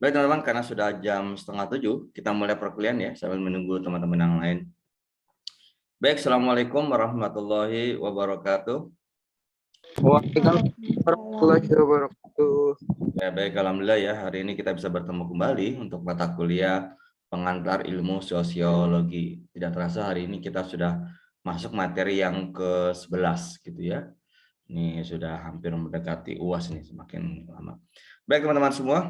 Baik teman-teman, karena sudah jam 6:30, kita mulai perkuliahan ya, sambil menunggu teman-teman yang lain. Baik, Assalamualaikum warahmatullahi wabarakatuh. Waalaikumsalam warahmatullahi wabarakatuh. Ya, baik, alhamdulillah ya, hari ini kita bisa bertemu kembali untuk mata kuliah pengantar ilmu sosiologi. Tidak terasa hari ini kita sudah masuk materi yang ke-11 gitu ya. Ini sudah hampir mendekati UAS nih, semakin lama. Baik teman-teman semua,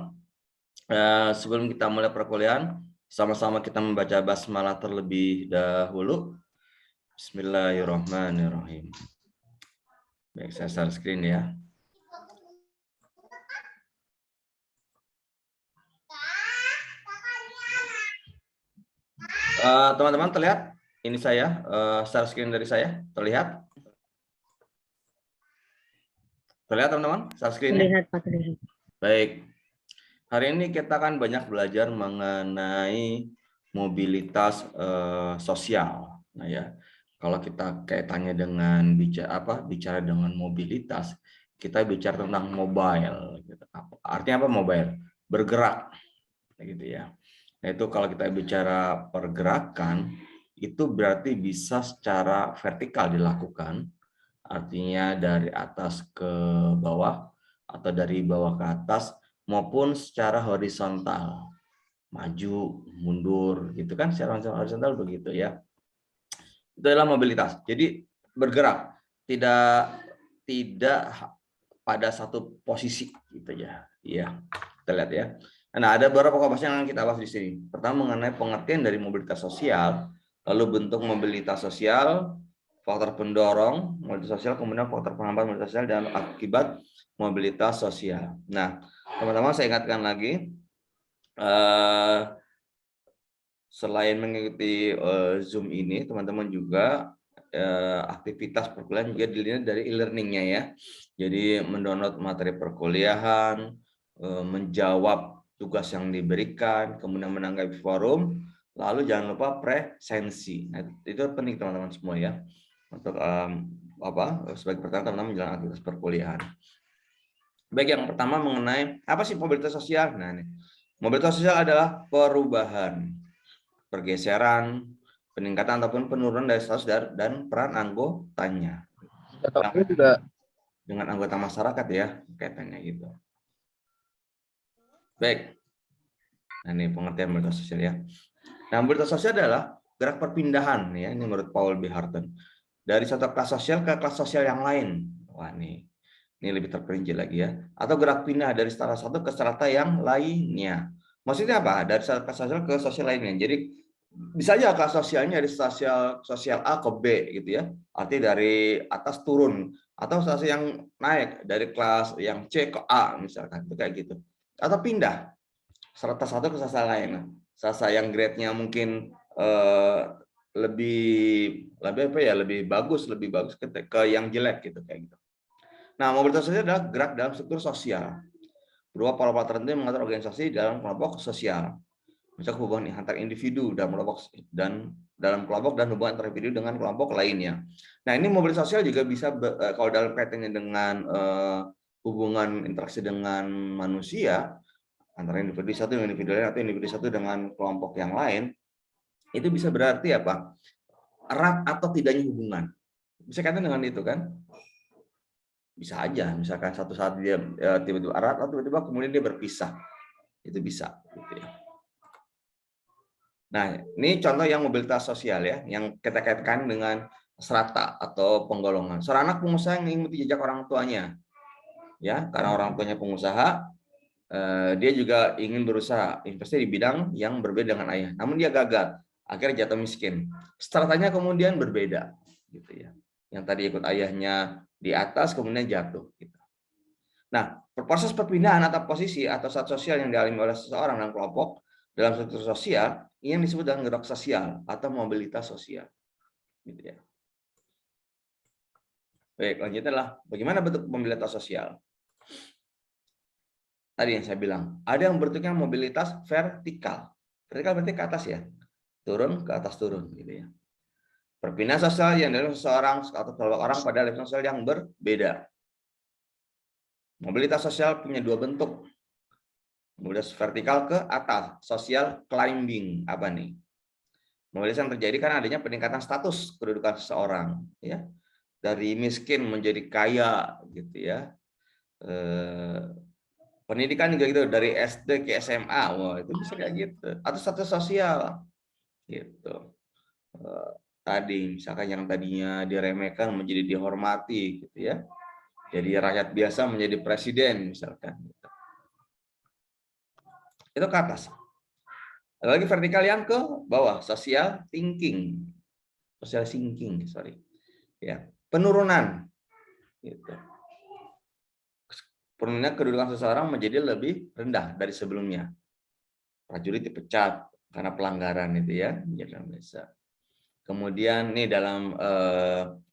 sebelum kita mulai perkuliahan, sama-sama kita membaca basmalah terlebih dahulu. Bismillahirrahmanirrahim. Baik, saya share screen ya. Teman-teman terlihat? Ini saya, share screen dari saya. Terlihat? Terlihat teman-teman? Share screen-nya? Terlihat, Pak, terlihat. Baik. Hari ini kita akan banyak belajar mengenai mobilitas sosial. Nah ya, kalau kita kaitannya dengan bicara dengan mobilitas, kita bicara tentang mobile. Artinya apa mobile? Bergerak, gitu ya. Nah itu kalau kita bicara pergerakan, itu berarti bisa secara vertikal dilakukan, artinya dari atas ke bawah atau dari bawah ke atas, maupun secara horizontal, maju, mundur, gitu kan, secara horizontal begitu ya. Itu adalah mobilitas. Jadi bergerak, tidak pada satu posisi gitu ya. Iya, kita lihat ya. Nah, ada beberapa kompas yang kita bahas di sini. Pertama mengenai pengertian dari mobilitas sosial, lalu bentuk mobilitas sosial, faktor pendorong mobilitas sosial, kemudian faktor penghambat mobilitas sosial, dan akibat mobilitas sosial. Nah, teman-teman saya ingatkan lagi, selain mengikuti Zoom ini, teman-teman juga aktivitas perkuliahan juga dilihat dari e-learningnya ya. Jadi mendownload materi perkuliahan, menjawab tugas yang diberikan, kemudian menanggapi forum, lalu jangan lupa presensi. Nah, itu penting teman-teman semua ya. Untuk sebagai pertama teman-teman menjalankan aktivitas perkuliahan. Baik, yang pertama mengenai apa sih mobilitas sosial? Nah, ini mobilitas sosial adalah perubahan, pergeseran, peningkatan ataupun penurunan dari status dan peran anggotanya. Dengan anggota masyarakat ya, kaitannya gitu. Baik. Nah, ini pengertian mobilitas sosial ya. Nah, mobilitas sosial adalah gerak perpindahan ya, ini menurut Paul B. Harton. Dari satu kelas sosial ke kelas sosial yang lain. Wah, ini lebih terperinci lagi ya. Atau gerak pindah dari strata satu ke strata yang lainnya. Maksudnya apa? Dari kelas sosial ke sosial lainnya. Jadi bisa aja kelas sosialnya dari sosial A ke B gitu ya. Artinya dari atas turun, atau stasiun yang naik dari kelas yang C ke A misalkan, itu kayak gitu. Atau pindah strata satu ke strata lain. Strata yang grade-nya mungkin lebih bagus ke yang jelek gitu kayak gitu. Nah, mobilitas sosial adalah gerak dalam struktur sosial. Berupa pola-pola tertentu yang mengatur organisasi dalam kelompok sosial. Misalnya hubungan antar individu dalam kelompok dan hubungan antar individu dengan kelompok lainnya. Nah, ini mobilitas sosial juga bisa kalau dalam kaitannya dengan hubungan interaksi dengan manusia antara individu satu dengan individu lain atau individu satu dengan kelompok yang lain, itu bisa berarti apa? Erat atau tidaknya hubungan. Bisa kaitan dengan itu kan? Bisa aja, misalkan satu saat dia tiba-tiba erat atau tiba-tiba kemudian dia berpisah. Itu bisa gitu ya. Nah, ini contoh yang mobilitas sosial ya, yang kita kaitkan dengan strata atau penggolongan. Seorang anak pengusaha yang mengikuti jejak orang tuanya, ya, karena orang tuanya pengusaha, dia juga ingin berusaha investasi di bidang yang berbeda dengan ayah. Namun dia gagal, akhirnya jatuh miskin. Stratanya kemudian berbeda, gitu ya. Yang tadi ikut ayahnya di atas, kemudian jatuh. Gitu. Nah, proses perpindahan atau posisi atau status sosial yang dialami oleh seseorang dan kelompok dalam struktur sosial ini yang disebut dengan gerak sosial atau mobilitas sosial. Gitu ya. Baik, lanjutnya adalah bagaimana bentuk mobilitas sosial. Tadi yang saya bilang, ada yang bentuknya mobilitas vertikal. Vertikal berarti ke atas ya, turun ke atas turun gitu ya. Perpindahan sosial yang dialami seseorang atau kelompok orang pada level sosial yang berbeda. Mobilitas sosial punya dua bentuk. Mobilitas vertikal ke atas, social climbing. Apa nih? Mobilitas yang terjadi karena adanya peningkatan status kedudukan seseorang, ya, dari miskin menjadi kaya, gitu ya. Pendidikan juga gitu, dari SD ke SMA, wah itu bisa kayak gitu. Atau status sosial, gitu. Tadi misalkan yang tadinya diremehkan menjadi dihormati, gitu ya. Jadi rakyat biasa menjadi presiden, misalkan. Itu ke atas. Ada lagi vertikal yang ke bawah, social thinking. Social thinking, sorry. Ya, penurunan. Gitu. Penurunan kedudukan seseorang menjadi lebih rendah dari sebelumnya. Prajurit dipecat karena pelanggaran itu ya, biasa. Kemudian nih dalam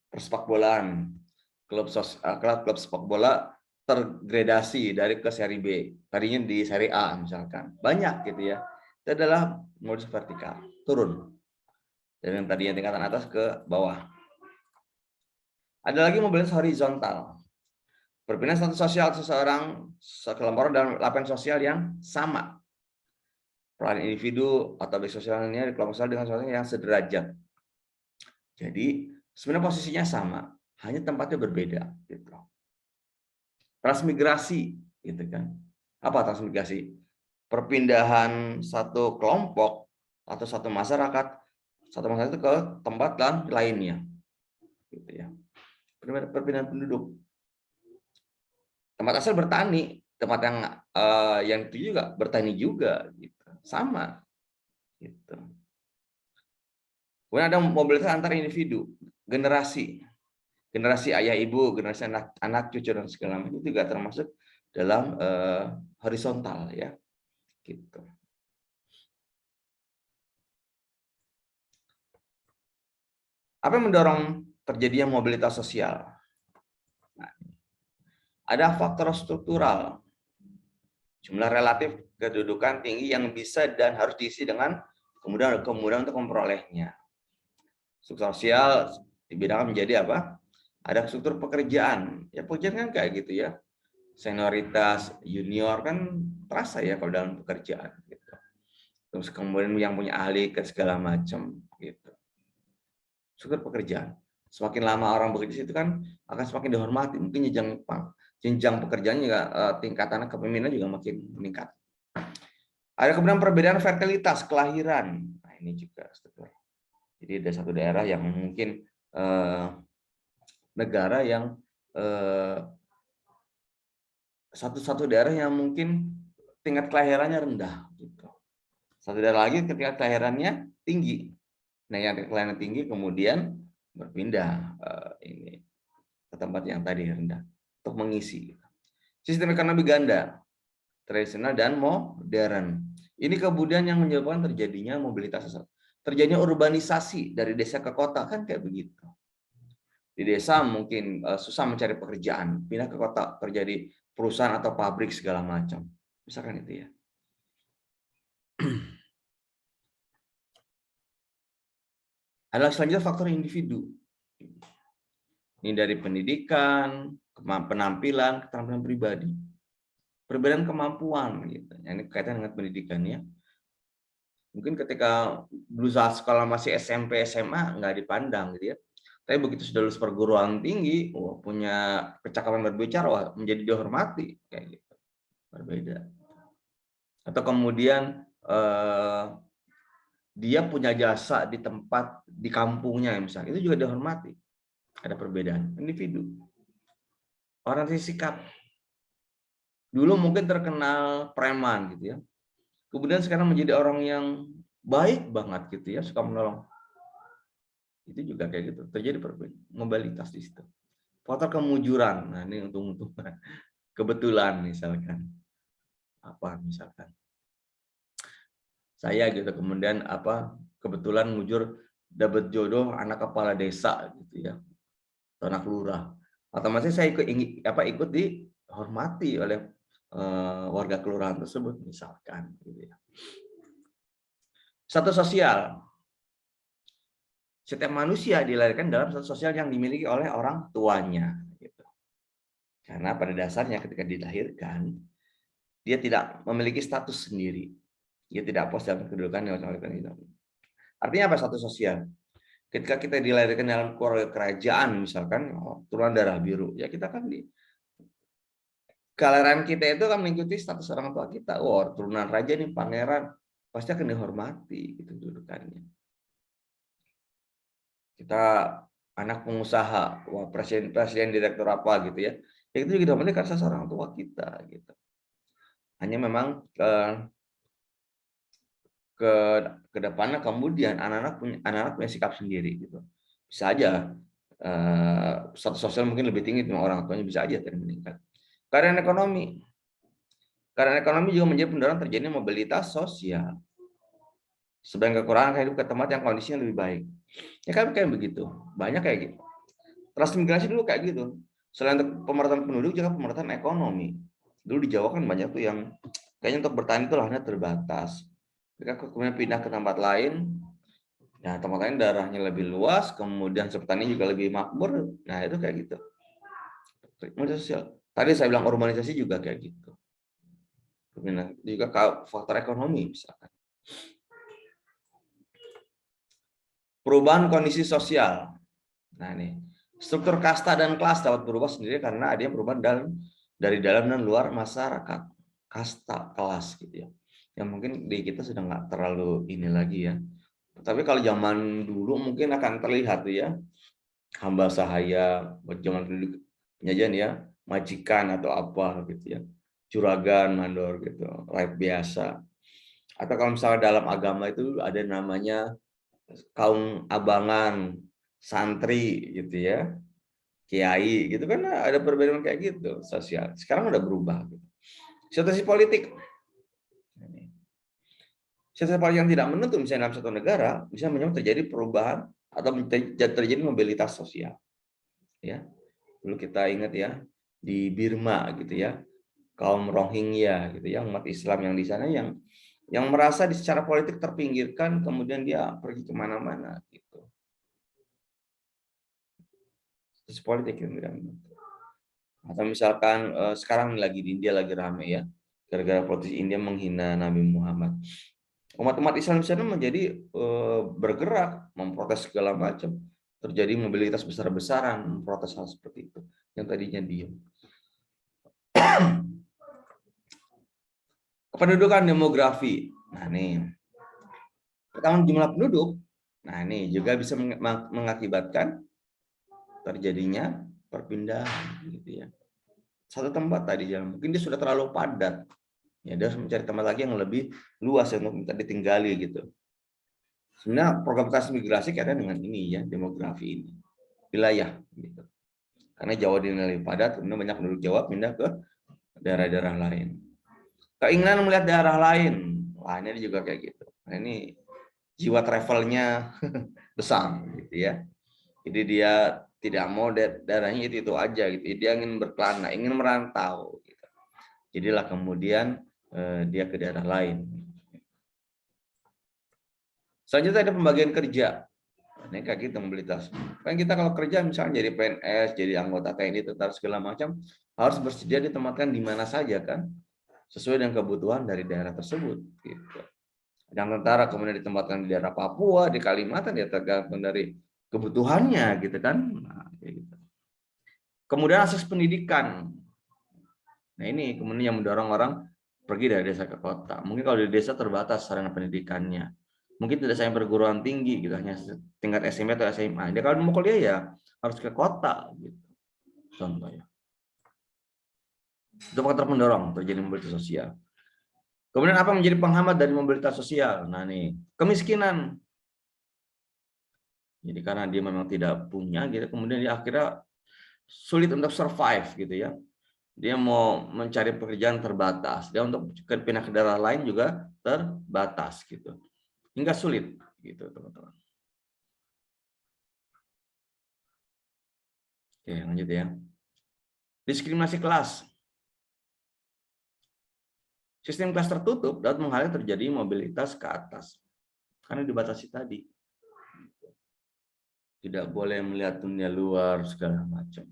persepak bolaan, klub sepak bola tergradasi dari ke seri B, tadinya di seri A misalkan, banyak gitu ya. Itu adalah mobilitas vertikal, turun dari yang tadinya tingkatan atas ke bawah. Ada lagi mobilitas horizontal, perpindahan status sosial seseorang sekelompok dalam lapisan sosial yang sama. Peran individu atau base sosialnya di kelompok sosial dengan sosial yang sederajat. Jadi sebenarnya posisinya sama, hanya tempatnya berbeda. Gitu. Transmigrasi, gitu kan? Apa transmigrasi? Perpindahan satu kelompok atau satu masyarakat itu ke tempat lainnya, gitu ya. Perpindahan penduduk. Tempat asal bertani, tempat yang itu juga bertani juga, gitu. Sama, gitu. Kemudian ada mobilitas antar individu, generasi ayah ibu, generasi anak cucu dan segala macam itu juga termasuk dalam horizontal ya, gitu. Apa yang mendorong terjadinya mobilitas sosial? Nah, ada faktor struktural, jumlah relatif kedudukan tinggi yang bisa dan harus diisi dengan kemudahan untuk memperolehnya. Struktur sosial dibedakan menjadi apa? Ada struktur pekerjaan. Ya pekerjaan kan kayak gitu ya. Senioritas, junior kan terasa ya kalau dalam pekerjaan. Gitu. Terus kemudian yang punya ahli ke segala macam. Gitu. Struktur pekerjaan. Semakin lama orang bekerja di situ kan akan semakin dihormati. Mungkin jenjang pekerjaan juga tingkatan kepemimpinan juga makin meningkat. Ada kemudian perbedaan fertilitas kelahiran. Nah ini juga struktur. Jadi ada satu daerah yang mungkin negara yang satu daerah yang mungkin tingkat kelahirannya rendah. Gitu. Satu daerah lagi tingkat kelahirannya tinggi. Nah yang tingkat kelahiran tinggi kemudian berpindah ini ke tempat yang tadi rendah untuk mengisi. Sistem ekonomi ganda, tradisional dan modern. Ini kemudian yang menyebabkan terjadinya mobilitas sosial. Terjadinya urbanisasi dari desa ke kota kan kayak begitu. Di desa mungkin susah mencari pekerjaan, pindah ke kota terjadi perusahaan atau pabrik segala macam. Misalkan itu ya. Adalah selanjutnya faktor individu. Ini dari pendidikan, penampilan, keterampilan pribadi. Perbedaan kemampuan gitu. Ini kaitan dengan pendidikan ya. Mungkin ketika berusaha sekolah masih SMP, SMA nggak dipandang gitu ya. Tapi begitu sudah lulus perguruan tinggi, wah, punya kecakapan berbicara, wah, menjadi dihormati kayak gitu. Berbeda. Atau kemudian dia punya jasa di tempat di kampungnya misalnya, itu juga dihormati. Ada perbedaan individu. Orientasi sikap. Dulu mungkin terkenal preman gitu ya. Kemudian sekarang menjadi orang yang baik banget gitu ya, suka menolong. Itu juga kayak gitu. Terjadi perbedaan mobilitas di situ. Faktor kemujuran. Nah, ini untuk kebetulan misalkan. Apa misalkan? Saya gitu kemudian kebetulan mujur dapat jodoh anak kepala desa gitu ya. Atau anak lurah. Otomatis saya ikut dihormati oleh warga kelurahan tersebut misalkan gitu ya. Status sosial. Setiap manusia dilahirkan dalam status sosial yang dimiliki oleh orang tuanya gitu. Karena pada dasarnya ketika dilahirkan dia tidak memiliki status sendiri. Dia tidak puas dalam kedudukan yang artinya apa status sosial? Ketika kita dilahirkan dalam keluarga kerajaan, misalkan turunan darah biru, ya kita kan di galeran kita itu kan mengikuti status orang tua kita. Oh, turunan raja nih, pangeran, pasti akan dihormati gitu kedudukannya. Kita anak pengusaha, wah presiden direktur apa gitu ya. Ya itu juga dihormati karena orang tua kita gitu. Hanya memang ke depannya kemudian anak-anak punya sikap sendiri gitu. Bisa aja status sosial mungkin lebih tinggi dengan orang tuanya, bisa aja meningkat. Karena ekonomi juga menjadi pendorong terjadinya mobilitas sosial. Sebagai kekurangan hidup ke tempat yang kondisinya lebih baik. Ya kan kayak begitu. Banyak kayak gitu. Transmigrasi dulu kayak gitu. Selain untuk pemerataan penduduk juga pemerataan ekonomi. Dulu di Jawa kan banyak tuh yang kayaknya untuk bertani itu lahannya terbatas. Mereka kemudian pindah ke tempat lain. Nah, tempat lain darahnya lebih luas, kemudian petani juga lebih makmur. Nah, itu kayak gitu. Sosial. Tadi saya bilang urbanisasi juga kayak gitu. Juga faktor ekonomi misalkan. Perubahan kondisi sosial. Nah, ini struktur kasta dan kelas dapat berubah sendiri karena ada yang perubahan dari dalam dan luar masyarakat. Kasta, kelas gitu ya. Yang mungkin di kita sudah nggak terlalu ini lagi ya. Tapi kalau zaman dulu mungkin akan terlihat tuh ya. Hamba sahaya, zaman penjajahan ya, majikan atau apa gitu ya. Juragan, mandor gitu, rakyat biasa. Atau kalau misalnya dalam agama itu ada namanya kaum abangan, santri gitu ya, kiai gitu kan, ada perbedaan kayak gitu sosial. Sekarang udah berubah. Gitu. Situasi politik, situasi politik yang tidak menentu misalnya dalam satu negara bisa menyebabkan terjadi perubahan atau terjadi mobilitas sosial. Ya, dulu kita ingat ya di Burma gitu ya, kaum Rohingya gitu ya, umat Islam yang di sana yang merasa secara politik terpinggirkan, kemudian dia pergi kemana-mana gitu. Politik yang tidak menentu. Atau misalkan sekarang lagi di India lagi rame ya, gara-gara politisi India menghina Nabi Muhammad. Umat-umat Islam di sana menjadi bergerak, memprotes segala macam. Terjadi mobilitas besar-besaran, memprotes hal seperti itu. Yang tadinya diam. Kependudukan demografi. Nah nih, pertama jumlah penduduk. Nah ini juga bisa mengakibatkan terjadinya perpindahan gitu ya. Satu tempat tadi jalan, mungkin dia sudah terlalu padat. Ya, dia harus mencari tempat lagi yang lebih luas ya, untuk minta ditinggali gitu. Sebenarnya program transmigrasi kaitannya dengan ini ya, demografi ini. Wilayah gitu. Karena Jawa dinilai padat, kemudian banyak penduduk Jawa pindah ke daerah-daerah lain. Keinginan melihat daerah lain, wah ini juga kayak gitu. Nah, ini jiwa travelnya besar gitu ya. Jadi dia tidak mau daerahnya itu aja gitu. Dia ingin berkelana, ingin merantau gitu. Jadilah kemudian dia ke daerah lain. Selanjutnya ada pembagian kerja. Ini kayak gitu mobilitas. Kan kita kalau kerja misalnya jadi PNS, jadi anggota TNI, tentara segala macam, harus bersedia ditempatkan di mana saja kan, sesuai dengan kebutuhan dari daerah tersebut. Gitu. Yang tentara kemudian ditempatkan di daerah Papua, di Kalimantan, ya tergantung dari kebutuhannya gitu kan. Nah, kayak gitu. Kemudian akses pendidikan. Nah ini kemudian yang mendorong orang pergi dari desa ke kota. Mungkin kalau di desa terbatas sarana pendidikannya. Mungkin tidak sampai perguruan tinggi gitu, hanya tingkat SMP atau SMA. Dia kalau mau kuliah ya harus ke kota gitu. Contohnya. Itu faktor pendorong terjadi mobilitas sosial. Kemudian apa menjadi penghambat dari mobilitas sosial? Nah nih, kemiskinan. Jadi karena dia memang tidak punya gitu, kemudian dia akhirnya sulit untuk survive gitu ya. Dia mau mencari pekerjaan terbatas. Dia untuk pindah ke daerah lain juga terbatas gitu. Hingga sulit gitu, teman-teman. Oke, lanjut ya. Diskriminasi kelas. Sistem kelas tertutup dapat menghalangi terjadi mobilitas ke atas. Karena dibatasi tadi. Tidak boleh melihat dunia luar segala macam.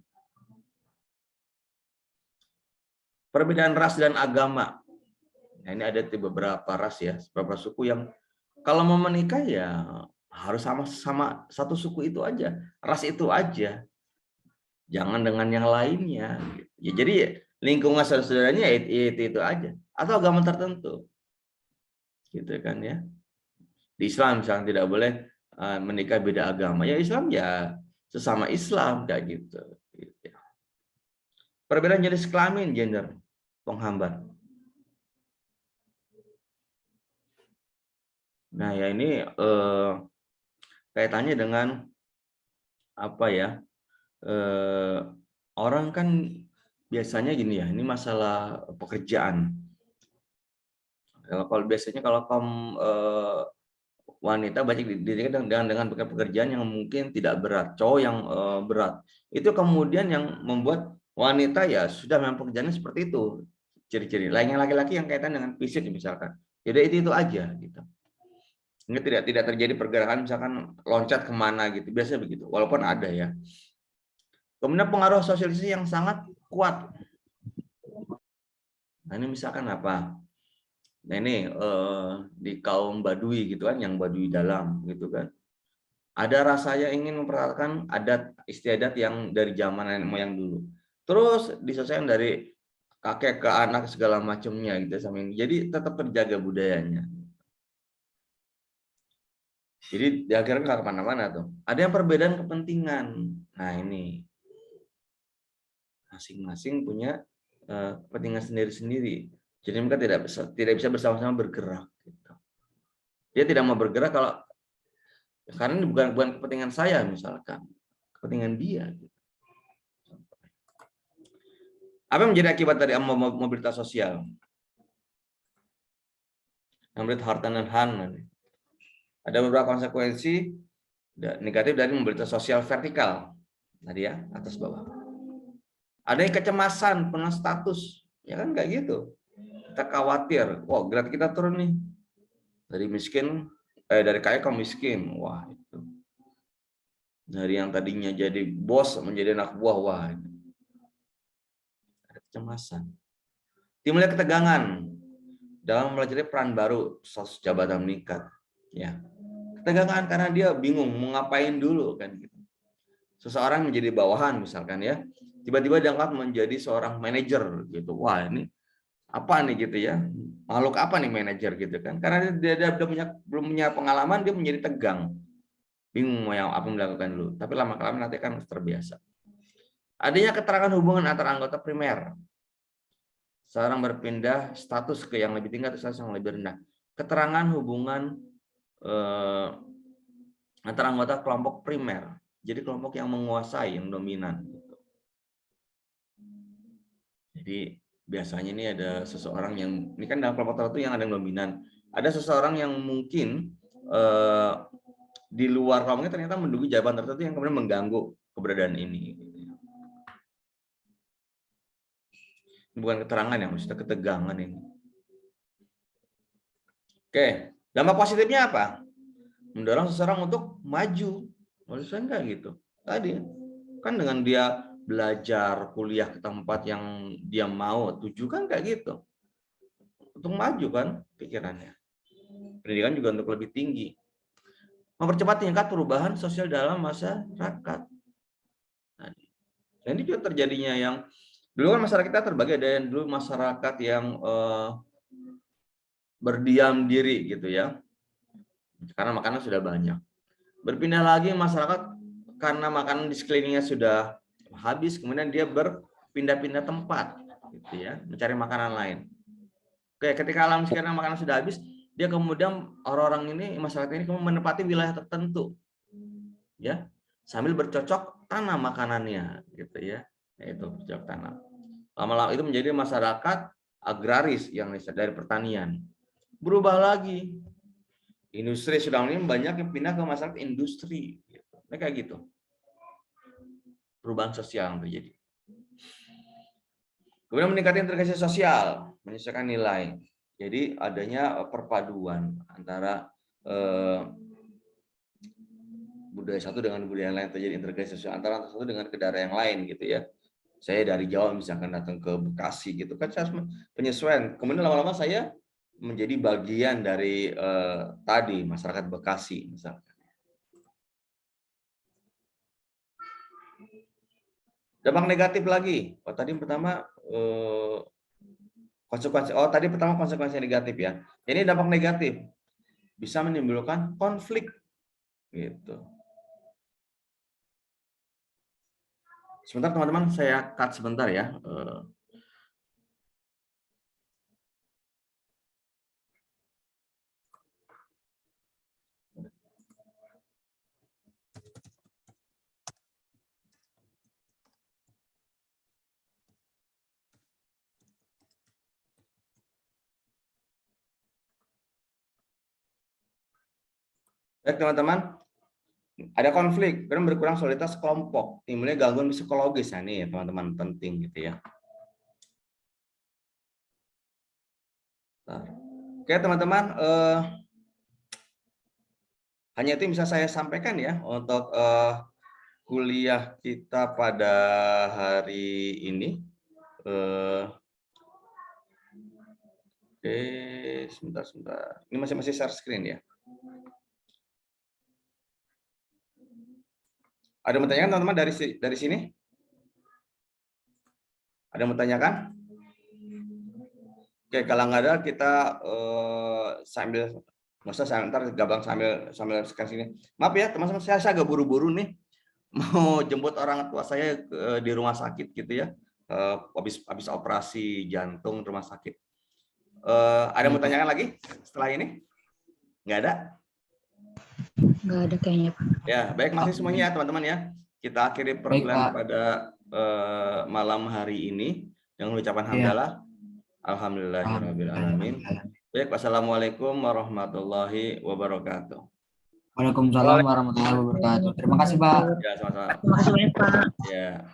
Perbedaan ras dan agama. Nah, ini ada beberapa ras ya, beberapa suku yang kalau mau menikah ya harus sama satu suku itu aja, ras itu aja, jangan dengan yang lainnya. Ya, jadi lingkungan saudara-saudaranya ya itu aja, atau agama tertentu, gitu kan ya. Di Islam misalnya tidak boleh menikah beda agama, ya Islam ya sesama Islam kayak gitu. Perbedaan jenis kelamin, gender penghambat. Nah ya ini kaitannya dengan apa ya? Orang kan biasanya gini ya, ini masalah pekerjaan. Kalau biasanya kalau kaum wanita banyak didirikan dengan pekerjaan yang mungkin tidak berat, cowok yang berat. Itu kemudian yang membuat wanita ya sudah memang pekerjaannya seperti itu. Ciri-ciri. Lain yang laki-laki yang kaitan dengan fisik misalkan. Jadi itu aja gitu. Ini tidak terjadi pergerakan misalkan loncat kemana gitu. Biasanya begitu. Walaupun ada ya. Kemudian pengaruh sosialisasi yang sangat kuat. Nah ini misalkan apa? Nah ini di kaum Baduy gitu kan, yang Baduy dalam gitu kan. Ada rasanya ingin mempertahankan adat istiadat yang dari zaman nenek moyang dulu. Terus disesuaikan dari kakek ke anak segala macamnya gitu sama ini. Jadi tetap terjaga budayanya. Jadi akhirnya nggak kemana-mana tuh. Ada yang perbedaan kepentingan. Nah ini masing-masing punya kepentingan sendiri-sendiri. Jadi mereka tidak bisa bersama-sama bergerak. Gitu. Dia tidak mau bergerak kalau karena ini bukan kepentingan saya misalkan, kepentingan dia. Apa yang menjadi akibat dari mobilitas sosial? Menurut Hartan dan Han, ada beberapa konsekuensi negatif dari mobilitas sosial vertikal. Tadi ya, atas bawah. Ada yang kecemasan, penuh status. Ya kan kayak gitu. Kita khawatir, wah grade kita turun nih. Dari miskin, dari kaya ke miskin. Wah itu. Dari yang tadinya jadi bos menjadi anak buah, wah itu. Ada kecemasan. Timbulnya ketegangan dalam mempelajari peran baru status jabatan meningkat. Ya. Ketegangan karena dia bingung mau ngapain dulu kan gitu. Seseorang menjadi bawahan misalkan ya, tiba-tiba diangkat menjadi seorang manajer gitu. Wah, ini apa nih gitu ya? Makhluk apa nih manajer gitu kan? Karena dia belum punya pengalaman, dia menjadi tegang. Bingung mau yang apa melakukan dulu. Tapi lama-kelamaan nanti kan terbiasa. Adanya keterangan hubungan antar anggota primer. Seorang berpindah status ke yang lebih tinggi atau status yang lebih rendah. Keterangan hubungan antara anggota kelompok primer. Jadi kelompok yang menguasai, yang dominan. Jadi biasanya ini ada seseorang yang, ini kan dalam kelompok tertentu yang ada yang dominan. Ada seseorang yang mungkin di luar kelompoknya ternyata menduduki jabatan tertentu yang kemudian mengganggu keberadaan ini. Bukan keterangan ya, maksudnya ketegangan ini. Oke, dampak positifnya apa? Mendorong seseorang untuk maju. Maksudnya enggak gitu. Tadi kan dengan dia belajar kuliah ke tempat yang dia mau tuju kan kayak gitu. Untuk maju kan pikirannya. Pendidikan juga untuk lebih tinggi. Mempercepat tingkat perubahan sosial dalam masyarakat. Nah, ini juga terjadinya yang dulu kan masyarakat kita terbagi, ada yang dulu masyarakat yang berdiam diri gitu ya, karena makanan sudah banyak. Berpindah lagi masyarakat karena makanan di sekelilingnya sudah habis, kemudian dia berpindah-pindah tempat gitu ya, mencari makanan lain. Oke, ketika alam sekitar makanan sudah habis, dia kemudian orang-orang ini, masyarakat ini kemudian menempati wilayah tertentu ya, sambil bercocok tanam makanannya gitu ya, yaitu bercocok tanam. Lama-lama itu menjadi masyarakat agraris yang dari pertanian. Berubah lagi, industri sudah ini banyak yang pindah ke masyarakat industri, kayak gitu. Perubahan sosial yang terjadi. Kemudian meningkatkan integrasi sosial, menyesuaikan nilai. Jadi adanya perpaduan antara budaya satu dengan budaya lain, terjadi integrasi sosial antara satu dengan daerah yang lain gitu ya. Saya dari Jawa misalkan datang ke Bekasi gitu kan, saya harus penyesuaian. Kemudian lama-lama saya menjadi bagian dari tadi masyarakat Bekasi misalkan. Dampak negatif lagi. Oh tadi pertama konsekuensi. Oh tadi pertama konsekuensi negatif ya. Ini dampak negatif bisa menimbulkan konflik gitu. Sebentar teman-teman, saya cut sebentar ya. Baik teman-teman, ada konflik karena berkurang soliditas kelompok, timbulnya gangguan psikologis. Nah, ini ya teman-teman penting gitu ya. Oke teman-teman, hanya itu yang bisa saya sampaikan ya untuk kuliah kita pada hari ini. Oke, sebentar. Ini masih share screen ya. Ada yang bertanyakan teman-teman dari sini? Ada yang bertanyakan? Oke, kalau nggak ada kita sambil saya ntar gabang sambil scan sini. Maaf ya teman-teman, saya agak buru-buru nih mau jemput orang tua saya di rumah sakit gitu ya. Habis operasi jantung rumah sakit. Ada yang mau tanyakan lagi setelah ini? Nggak ada? Nggak ada kayaknya, Pak. Ya, baik masih semuanya ya teman-teman ya. Kita akhiri perkuliahan pada malam hari ini dengan ucapan hamdalah. Alhamdulillahirabbil alamin. Baik, wassalamualaikum warahmatullahi wabarakatuh. Waalaikumsalam warahmatullahi wabarakatuh. Terima kasih, Pak. Ya, sama-sama. Terima kasih banyak, Pak. Ya.